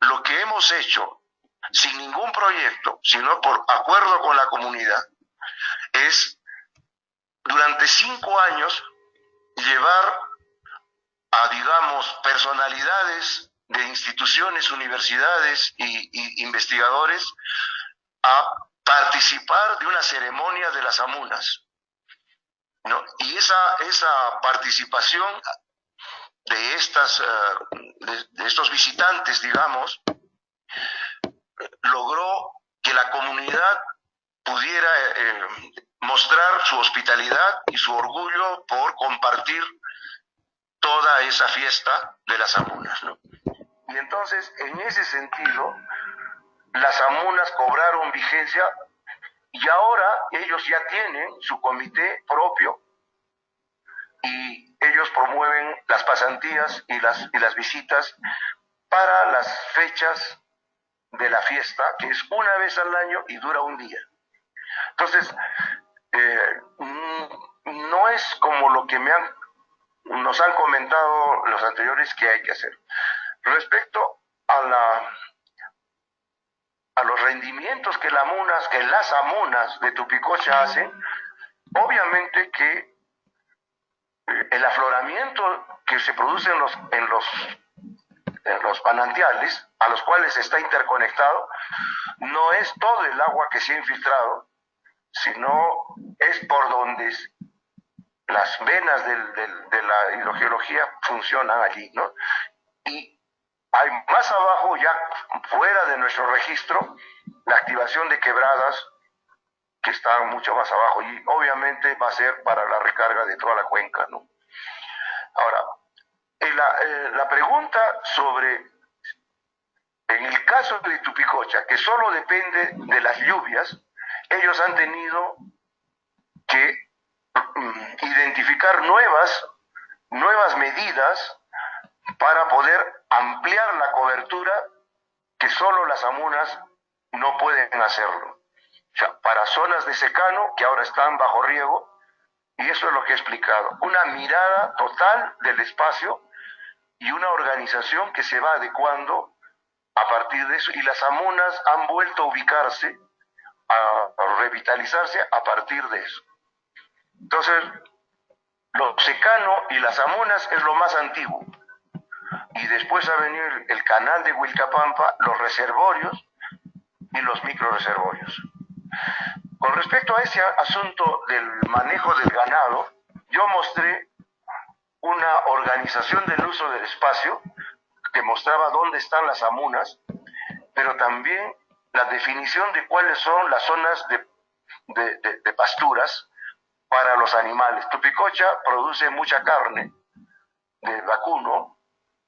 lo que hemos hecho sin ningún proyecto, sino por acuerdo con la comunidad, es durante 5 años llevar a, digamos, personalidades de instituciones, universidades y investigadores a participar de una ceremonia de las amunas, ¿no? Y esa participación de estos visitantes, digamos, logró que la comunidad pudiera mostrar su hospitalidad y su orgullo por compartir toda esa fiesta de las amunas, ¿no? Y entonces, en ese sentido, las amunas cobraron vigencia y ahora ellos ya tienen su comité propio y ellos promueven las pasantías y las visitas para las fechas de la fiesta, que es una vez al año y dura un día. Entonces, no es como lo que nos han comentado los anteriores que hay que hacer. Respecto a los rendimientos que las amunas de Tupicocha hacen, obviamente que el afloramiento que se produce en los manantiales, a los cuales está interconectado, no es todo el agua que se ha infiltrado, sino es por donde las venas de la hidrogeología funcionan allí, ¿no? Y hay más abajo, ya fuera de nuestro registro, la activación de quebradas que están mucho más abajo y obviamente va a ser para la recarga de toda la cuenca, ¿no? Ahora, la pregunta sobre, en el caso de Tupicocha, que solo depende de las lluvias, ellos han tenido que identificar nuevas medidas para poder ampliar la cobertura, que solo las amunas no pueden hacerlo. O sea, para zonas de secano que ahora están bajo riego, y eso es lo que he explicado, una mirada total del espacio y una organización que se va adecuando a partir de eso, y las amunas han vuelto a ubicarse, a revitalizarse a partir de eso. Entonces, lo secano y las amunas es lo más antiguo, y después ha venido el canal de Huilcapampa, los reservorios y los microreservorios. Con respecto a ese asunto del manejo del ganado, yo mostré una organización del uso del espacio que mostraba dónde están las amunas, pero también la definición de cuáles son las zonas de pasturas para los animales. Tupicocha produce mucha carne de vacuno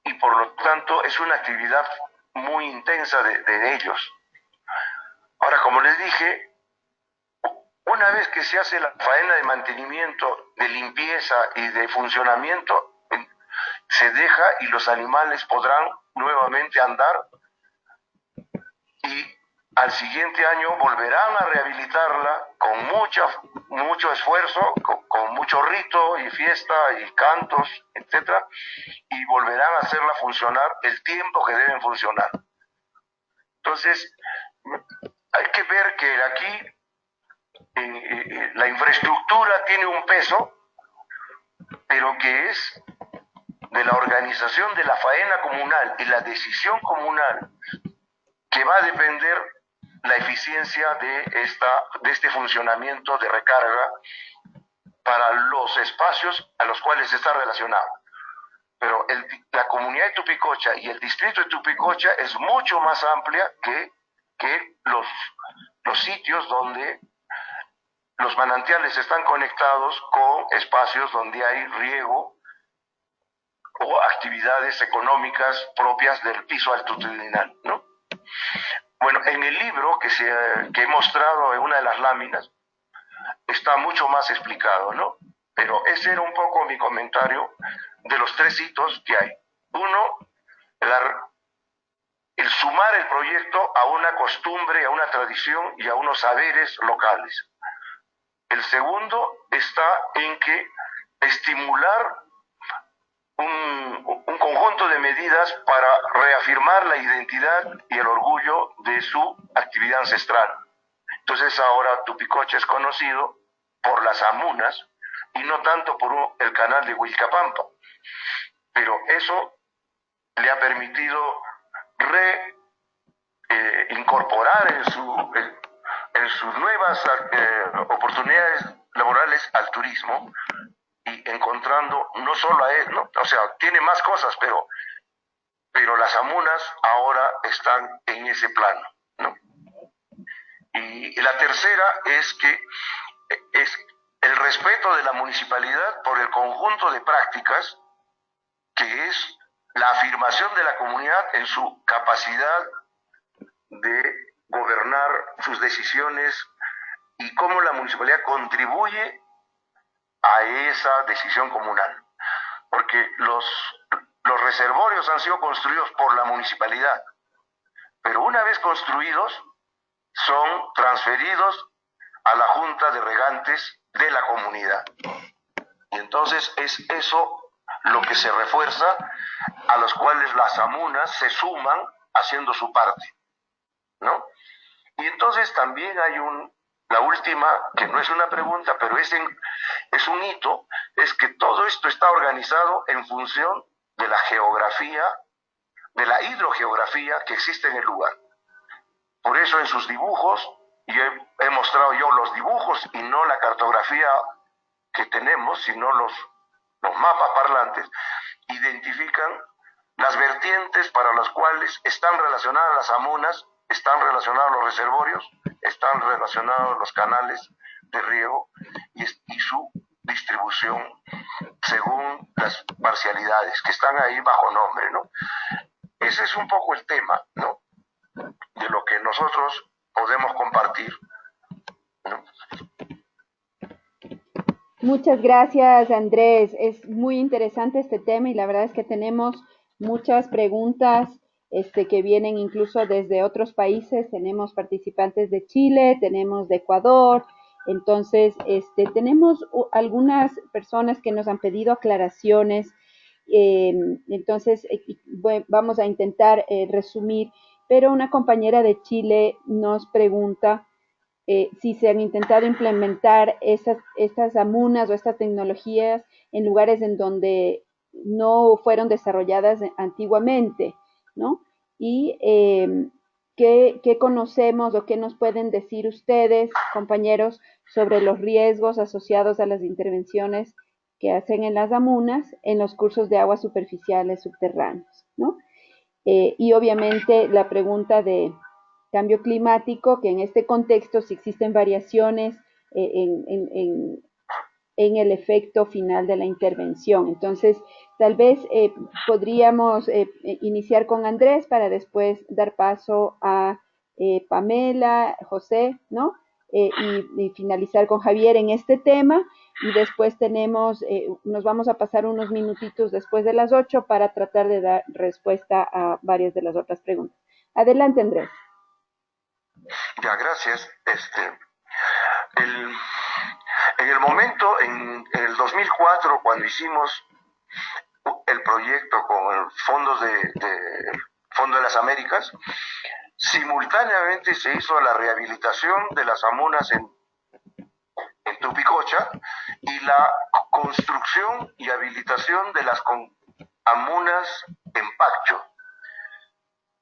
y por lo tanto es una actividad muy intensa de ellos. Ahora, como les dije, una vez que se hace la faena de mantenimiento, de limpieza y de funcionamiento, se deja y los animales podrán nuevamente andar y al siguiente año volverán a rehabilitarla con mucho esfuerzo, con mucho rito y fiesta y cantos, etcétera, y volverán a hacerla funcionar el tiempo que deben funcionar. Entonces, hay que ver que aquí la infraestructura tiene un peso, pero que es de la organización de la faena comunal y la decisión comunal que va a depender la eficiencia de este funcionamiento de recarga para los espacios a los cuales está relacionado. Pero la comunidad de Tupicocha y el distrito de Tupicocha es mucho más amplia que los sitios donde los manantiales están conectados con espacios donde hay riego o actividades económicas propias del piso altitudinal, ¿no? Bueno, en el libro que he mostrado en una de las láminas está mucho más explicado, ¿no? Pero ese era un poco mi comentario de los 3 hitos que hay. Uno, el sumar el proyecto a una costumbre, a una tradición y a unos saberes locales. El segundo está en que estimular un conjunto de medidas para reafirmar la identidad y el orgullo de su actividad ancestral. Entonces ahora Tupicocha es conocido por las amunas y no tanto por el canal de Huilcapampa. Pero eso le ha permitido incorporar en sus nuevas oportunidades laborales al turismo, y encontrando no solo a él, ¿no? O sea, tiene más cosas, pero las amunas ahora están en ese plano, ¿no? Y la tercera es que es el respeto de la municipalidad por el conjunto de prácticas que es la afirmación de la comunidad en su capacidad de gobernar sus decisiones y cómo la municipalidad contribuye a esa decisión comunal. Porque los reservorios han sido construidos por la municipalidad, pero una vez construidos son transferidos a la Junta de Regantes de la comunidad. Y entonces es eso lo que se refuerza, a los cuales las amunas se suman haciendo su parte, ¿no? Y entonces también hay la última, que no es una pregunta, pero es un hito, es que todo esto está organizado en función de la geografía, de la hidrogeografía que existe en el lugar. Por eso en sus dibujos, y he mostrado yo los dibujos y no la cartografía que tenemos, sino los mapas parlantes, identifican las vertientes para las cuales están relacionadas las amunas, están relacionados los reservorios, están relacionados los canales de riego y su distribución según las parcialidades que están ahí bajo nombre, ¿no? Ese es un poco el tema, ¿no?, de lo que nosotros podemos compartir, ¿no? Muchas gracias, Andrés. Es muy interesante este tema y la verdad es que tenemos muchas preguntas que vienen incluso desde otros países. Tenemos participantes de Chile, tenemos de Ecuador. Entonces, tenemos algunas personas que nos han pedido aclaraciones. Entonces, vamos a intentar resumir, pero una compañera de Chile nos pregunta si se han intentado implementar estas amunas o estas tecnologías en lugares en donde no fueron desarrolladas antiguamente, ¿no? Y ¿qué conocemos o qué nos pueden decir ustedes, compañeros, sobre los riesgos asociados a las intervenciones que hacen en las amunas en los cursos de aguas superficiales subterráneos, ¿no? Y obviamente la pregunta de cambio climático, que en este contexto si existen variaciones en el efecto final de la intervención. Entonces, tal vez podríamos iniciar con Andrés para después dar paso a Pamela, José, ¿no? Y finalizar con Javier en este tema. Y después nos vamos a pasar unos minutitos después de las 8 para tratar de dar respuesta a varias de las otras preguntas. Adelante, Andrés. Ya, gracias. En el momento, en el 2004, cuando hicimos el proyecto con el Fondo de las Américas, simultáneamente se hizo la rehabilitación de las amunas en Tupicocha y la construcción y habilitación de las amunas en Paccho.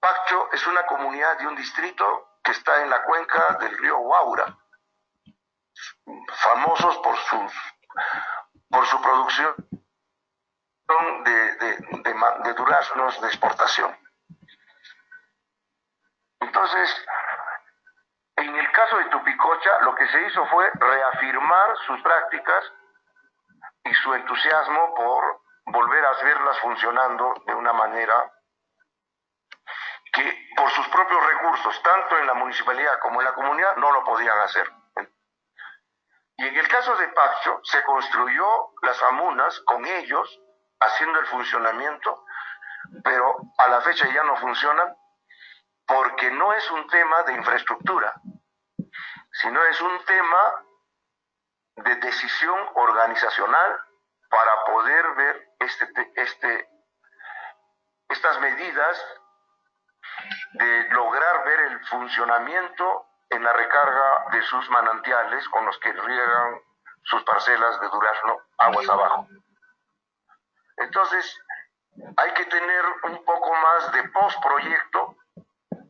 Paccho es una comunidad de un distrito que está en la cuenca del río Huaura, famosos por su producción de duraznos de exportación. Entonces, en el caso de Tupicocha, lo que se hizo fue reafirmar sus prácticas y su entusiasmo por volver a verlas funcionando de una manera que por sus propios recursos, tanto en la municipalidad como en la comunidad, no lo podían hacer. Y en el caso de Paccho, se construyó las amunas con ellos, haciendo el funcionamiento, pero a la fecha ya no funcionan porque no es un tema de infraestructura, sino es un tema de decisión organizacional para poder ver estas medidas de lograr ver el funcionamiento en la recarga de sus manantiales con los que riegan sus parcelas de durazno aguas abajo. Entonces, hay que tener un poco más de postproyecto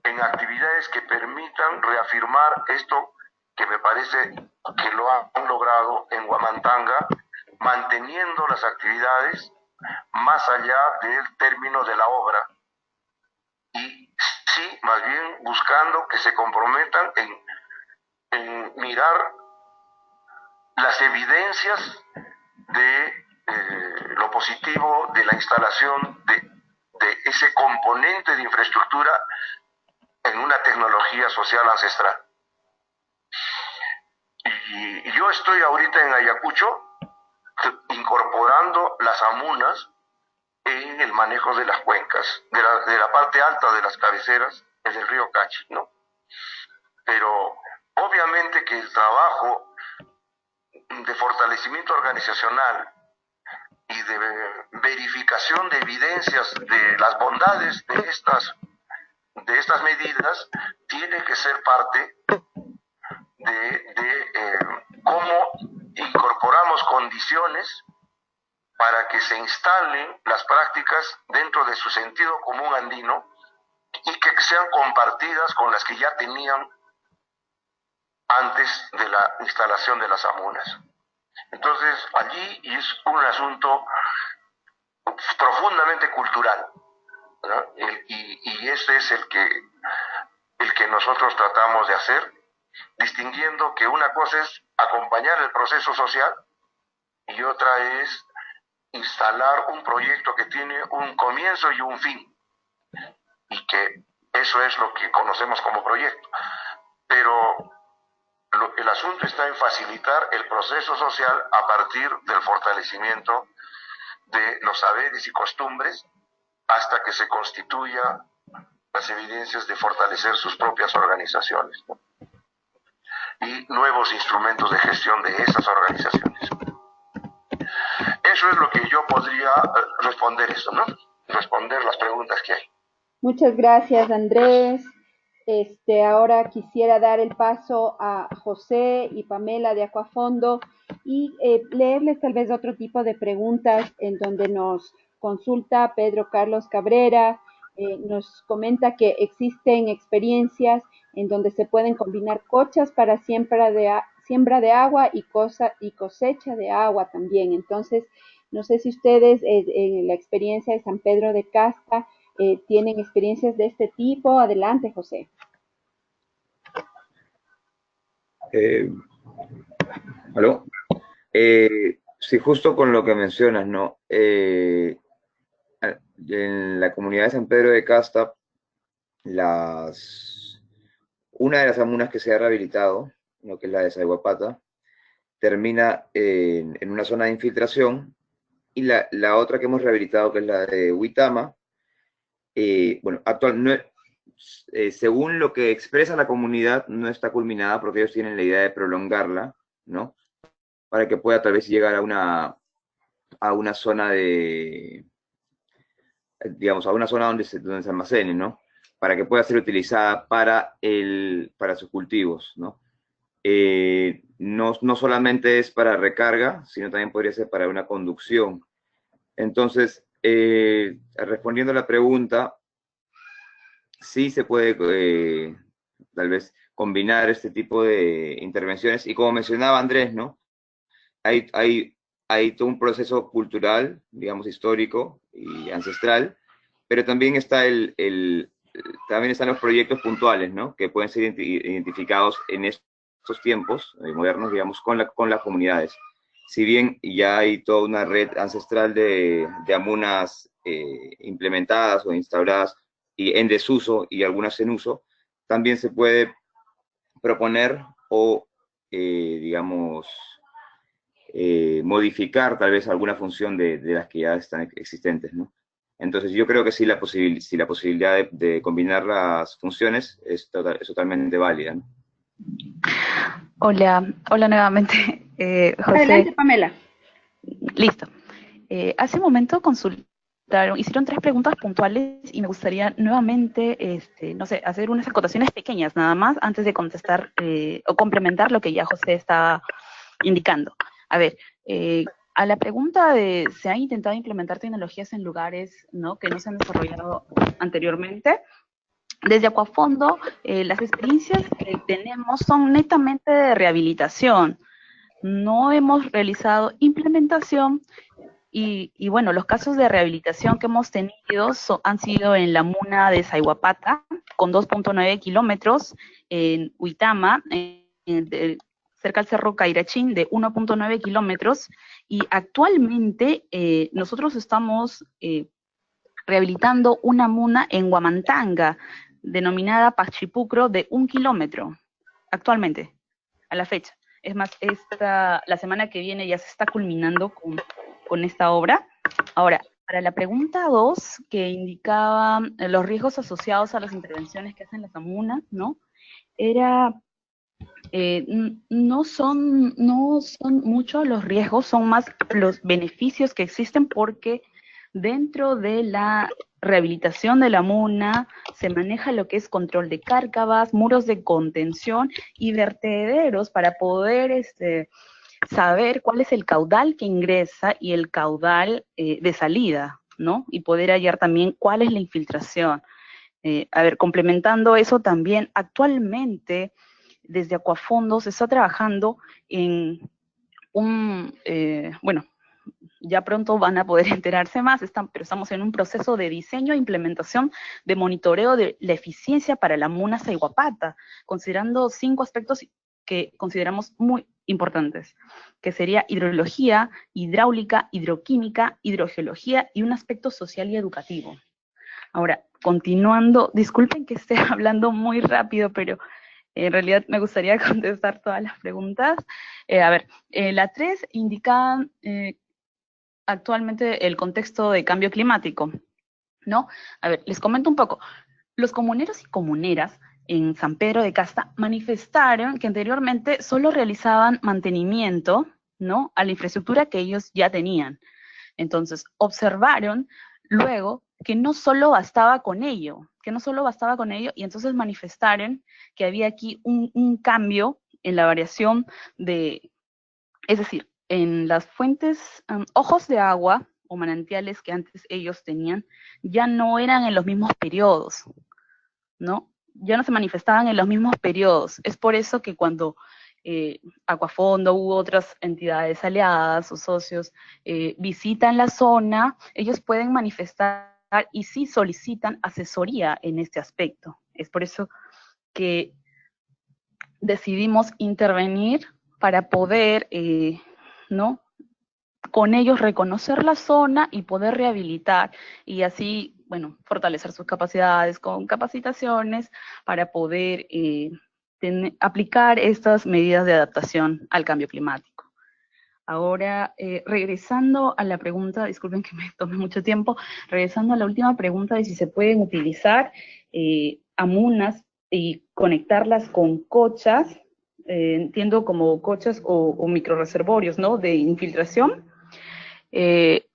en actividades que permitan reafirmar esto que me parece que lo han logrado en Huamantanga, manteniendo las actividades más allá del término de la obra. Y sí, más bien buscando que se comprometan en mirar las evidencias de lo positivo de la instalación de ese componente de infraestructura en una tecnología social ancestral. Y yo estoy ahorita en Ayacucho incorporando las amunas en el manejo de las cuencas, de la parte alta de las cabeceras del río Cachi, ¿no? Pero obviamente que el trabajo de fortalecimiento organizacional y de verificación de evidencias de las bondades de estas medidas tiene que ser parte de cómo incorporamos condiciones para que se instalen las prácticas dentro de su sentido común andino y que sean compartidas con las que ya tenían antes de la instalación de las amunas. Entonces, allí es un asunto profundamente cultural, ¿no? Y ese es el que nosotros tratamos de hacer, distinguiendo que una cosa es acompañar el proceso social y otra es instalar un proyecto que tiene un comienzo y un fin, y que eso es lo que conocemos como proyecto. Pero el asunto está en facilitar el proceso social a partir del fortalecimiento de los saberes y costumbres hasta que se constituya las evidencias de fortalecer sus propias organizaciones, ¿no? Y nuevos instrumentos de gestión de esas organizaciones. Eso es lo que yo podría responder eso, ¿no? Responder las preguntas que hay. Muchas gracias, Andrés. Ahora quisiera dar el paso a José y Pamela de Acuafondo y leerles tal vez otro tipo de preguntas en donde nos consulta Pedro Carlos Cabrera, nos comenta que existen experiencias en donde se pueden combinar cochas para siembra de agua y cosecha de agua también. Entonces, no sé si ustedes en la experiencia de San Pedro de Casta tienen experiencias de este tipo. Adelante, José. ¿Aló? Sí, justo con lo que mencionas, ¿no? En la comunidad de San Pedro de Casta, Una de las amunas que se ha rehabilitado, ¿no? Que es la de Sayhuapata, termina en una zona de infiltración, y la otra que hemos rehabilitado, que es la de Huitama, bueno, según lo que expresa la comunidad, no está culminada porque ellos tienen la idea de prolongarla, ¿no? Para que pueda tal vez llegar a una zona de, digamos, a una zona donde se almacene, ¿no? Para que pueda ser utilizada para sus cultivos, ¿no? No solamente es para recarga, sino también podría ser para una conducción. Entonces, respondiendo a la pregunta, sí se puede tal vez combinar este tipo de intervenciones, y como mencionaba Andrés, ¿no? Hay todo un proceso cultural, digamos, histórico y ancestral, pero también también están los proyectos puntuales, ¿no? Que pueden ser identificados en estos tiempos modernos, digamos, con las comunidades. Si bien ya hay toda una red ancestral de amunas implementadas o instauradas y en desuso y algunas en uso, también se puede proponer o, digamos, modificar tal vez alguna función de las que ya están existentes, ¿no? Entonces yo creo que sí, la posibilidad de combinar las funciones es totalmente válida, ¿no? Hola, hola nuevamente, Adelante, José. Pamela. Listo. Hace un momento hicieron 3 preguntas puntuales y me gustaría nuevamente, no sé, hacer unas acotaciones pequeñas nada más antes de contestar o complementar lo que ya José está indicando. A ver, a la pregunta de ¿se han intentado implementar tecnologías en lugares, ¿no?, que no se han desarrollado anteriormente? Desde Acuafondo, las experiencias que tenemos son netamente de rehabilitación. No hemos realizado implementación y bueno, los casos de rehabilitación que hemos tenido han sido en la Muna de Sayhuapata, con 2.9 kilómetros, en Uitama, cerca al Cerro Cairachín, de 1.9 kilómetros, y actualmente nosotros estamos rehabilitando una muna en Huamantanga, denominada Pachipucro, de 1 kilómetro, actualmente, a la fecha. Es más, la semana que viene ya se está culminando con esta obra. Ahora, para la pregunta 2, que indicaba los riesgos asociados a las intervenciones que hacen las amunas, ¿no? No son muchos los riesgos, son más los beneficios que existen, porque dentro de la rehabilitación de la muna se maneja lo que es control de cárcavas, muros de contención y vertederos para poder saber cuál es el caudal que ingresa y el caudal de salida, ¿no? Y poder hallar también cuál es la infiltración. A ver, complementando eso también, actualmente desde Acuafondo se está trabajando en bueno, ya pronto van a poder enterarse más, pero estamos en un proceso de diseño e implementación de monitoreo de la eficiencia para la Muna Sayhuapata, considerando 5 aspectos que consideramos muy importantes, que sería hidrología, hidráulica, hidroquímica, hidrogeología y un aspecto social y educativo. Ahora, continuando, disculpen que esté hablando muy rápido, pero en realidad me gustaría contestar todas las preguntas. A ver, la 3 indica actualmente el contexto de cambio climático, ¿no? A ver, les comento un poco. Los comuneros y comuneras en San Pedro de Casta manifestaron que anteriormente solo realizaban mantenimiento, ¿no?, a la infraestructura que ellos ya tenían. Entonces, observaron luego que no solo bastaba con ello, y entonces manifestaron que había aquí un cambio en la variación es decir, en las fuentes, ojos de agua o manantiales que antes ellos tenían, ya no eran en los mismos periodos, ¿no? Ya no se manifestaban en los mismos periodos. Es por eso que cuando Acuafondo u otras entidades aliadas o socios visitan la zona, ellos pueden manifestar y sí solicitan asesoría en este aspecto. Es por eso que decidimos intervenir para poder, ¿no?, con ellos reconocer la zona y poder rehabilitar, y así bueno, fortalecer sus capacidades con capacitaciones para poder aplicar estas medidas de adaptación al cambio climático. Ahora, regresando a la pregunta, disculpen que me tome mucho tiempo, regresando a la última pregunta de si se pueden utilizar amunas y conectarlas con cochas, entiendo como cochas o microreservorios, ¿no?, de infiltración.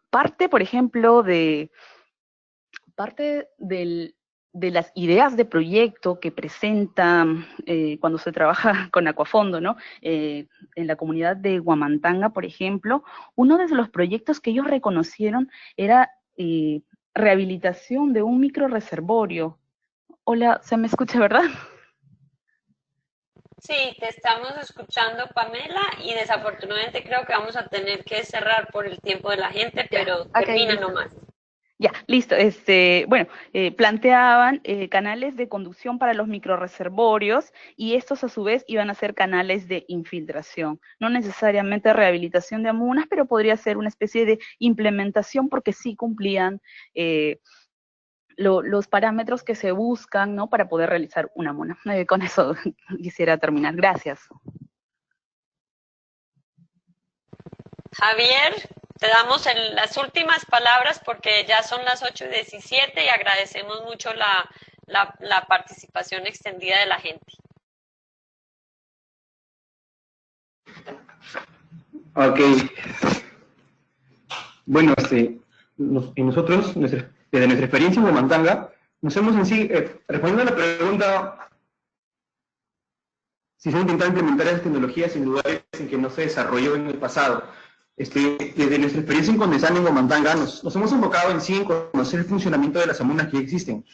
Parte, por ejemplo, de las ideas de proyecto que presenta cuando se trabaja con Acuafondo, ¿no? En la comunidad de Huamantanga, por ejemplo, uno de los proyectos que ellos reconocieron era rehabilitación de un microreservorio. Hola, ¿se me escucha, verdad? Sí, te estamos escuchando, Pamela, y desafortunadamente creo que vamos a tener que cerrar por el tiempo de la gente, pero termina nomás. Ya, listo. Bueno, planteaban canales de conducción para los microreservorios y estos a su vez iban a ser canales de infiltración. No necesariamente rehabilitación de amunas, pero podría ser una especie de implementación porque sí cumplían los parámetros que se buscan, ¿no?, para poder realizar una amuna. Con eso quisiera terminar. Gracias. Javier, te damos las últimas palabras porque ya son las 8:17 y agradecemos mucho la participación extendida de la gente. Ok. Bueno, nosotros, desde nuestra experiencia en Huamantanga, nos hemos en sí, respondiendo a la pregunta si se ha intentado implementar esas tecnologías en lugares en que no se desarrolló en el pasado. Desde nuestra experiencia en Condesán, en Huamantanga, nos hemos enfocado en sí en conocer el funcionamiento de las amunas que existen.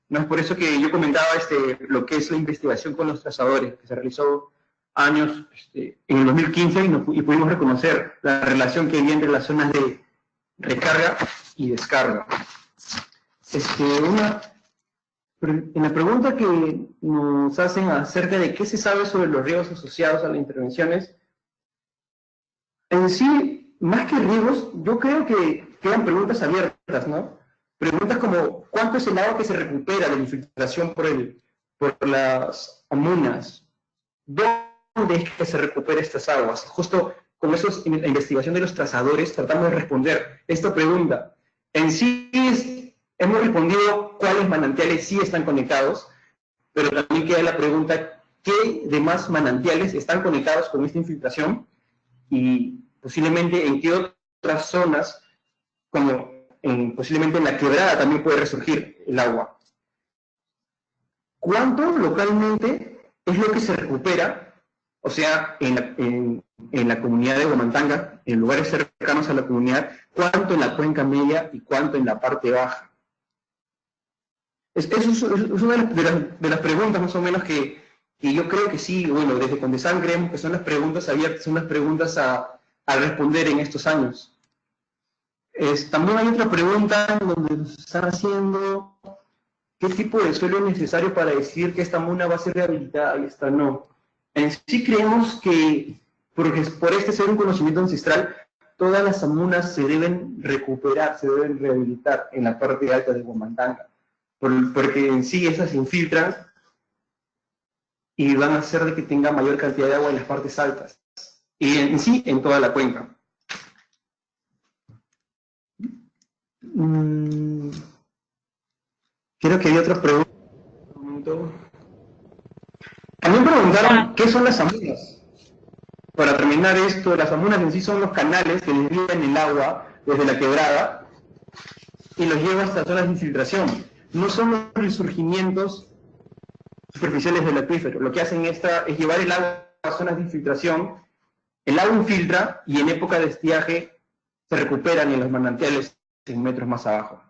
No es por eso que yo comentaba lo que es la investigación con los trazadores, que se realizó años en el 2015 y pudimos reconocer la relación que había entre las zonas de recarga y descarga. En la pregunta que nos hacen acerca de qué se sabe sobre los riesgos asociados a las intervenciones, en sí, más que riesgos, yo creo que quedan preguntas abiertas, ¿no? Preguntas como, ¿cuánto es el agua que se recupera de la infiltración por las amunas? ¿Dónde es que se recupera estas aguas? Justo con la investigación de los trazadores tratamos de responder esta pregunta. En sí, hemos respondido cuáles manantiales sí están conectados, pero también queda la pregunta, ¿qué demás manantiales están conectados con esta infiltración? Y posiblemente en qué otras zonas, como posiblemente en la quebrada, también puede resurgir el agua. ¿Cuánto localmente es lo que se recupera? O sea, en la comunidad de Huamantanga, en lugares cercanos a la comunidad, ¿cuánto en la cuenca media y cuánto en la parte baja? Eso es una de las preguntas más o menos que yo creo que sí, bueno, desde Condesán creemos que son las preguntas abiertas, son las preguntas a responder en estos años. También hay otra pregunta donde nos están haciendo qué tipo de suelo es necesario para decir que esta amuna va a ser rehabilitada y esta no. En sí creemos que, porque por ser un conocimiento ancestral, todas las amunas se deben recuperar, se deben rehabilitar en la parte alta de Huamantanga, porque en sí esas se infiltran y van a hacer de que tenga mayor cantidad de agua en las partes altas, y en sí en toda la cuenca. Creo que hay otra pregunta. También preguntaron qué son las amunas. Para terminar esto, las amunas en sí son los canales que desvían el agua desde la quebrada y los lleva hasta zonas de infiltración. No son los resurgimientos superficiales del acuífero. Lo que hacen es llevar el agua a zonas de infiltración, el agua infiltra y en época de estiaje se recuperan en los manantiales en metros más abajo.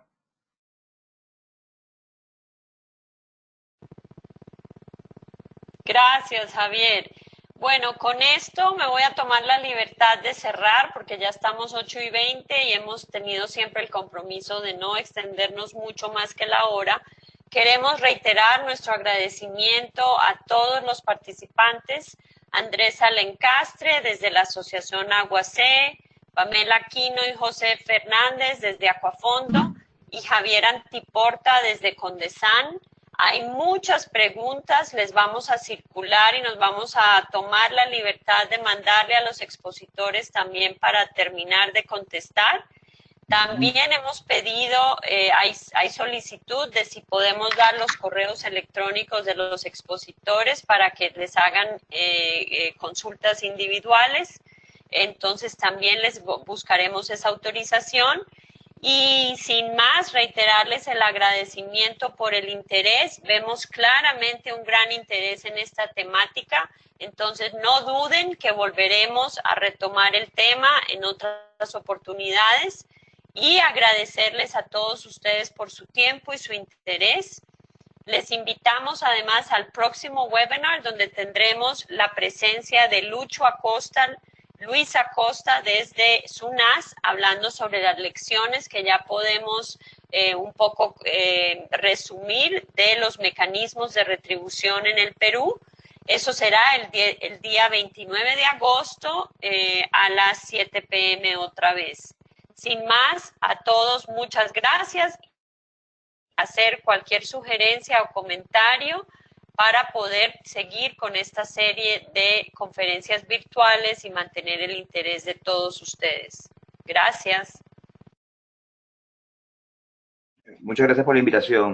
Gracias, Javier. Bueno, con esto me voy a tomar la libertad de cerrar porque ya estamos 8:20 y hemos tenido siempre el compromiso de no extendernos mucho más que la hora. Queremos reiterar nuestro agradecimiento a todos los participantes, Andrés Alencastre desde la Asociación Aguacé, Pamela Aquino y José Fernández desde Acuafondo, y Javier Antiporta desde Condesan. Hay muchas preguntas, les vamos a circular y nos vamos a tomar la libertad de mandarle a los expositores también para terminar de contestar. También hemos pedido, hay solicitud de si podemos dar los correos electrónicos de los expositores para que les hagan consultas individuales. Entonces también les buscaremos esa autorización. Y sin más, reiterarles el agradecimiento por el interés. Vemos claramente un gran interés en esta temática. Entonces, no duden que volveremos a retomar el tema en otras oportunidades. Y agradecerles a todos ustedes por su tiempo y su interés. Les invitamos además al próximo webinar donde tendremos la presencia de Luis Acosta desde SUNAS, hablando sobre las lecciones que ya podemos un poco resumir de los mecanismos de retribución en el Perú. Eso será el día 29 de agosto a las 7 p.m. otra vez. Sin más, a todos muchas gracias. Hacer cualquier sugerencia o comentario para poder seguir con esta serie de conferencias virtuales y mantener el interés de todos ustedes. Gracias. Muchas gracias por la invitación.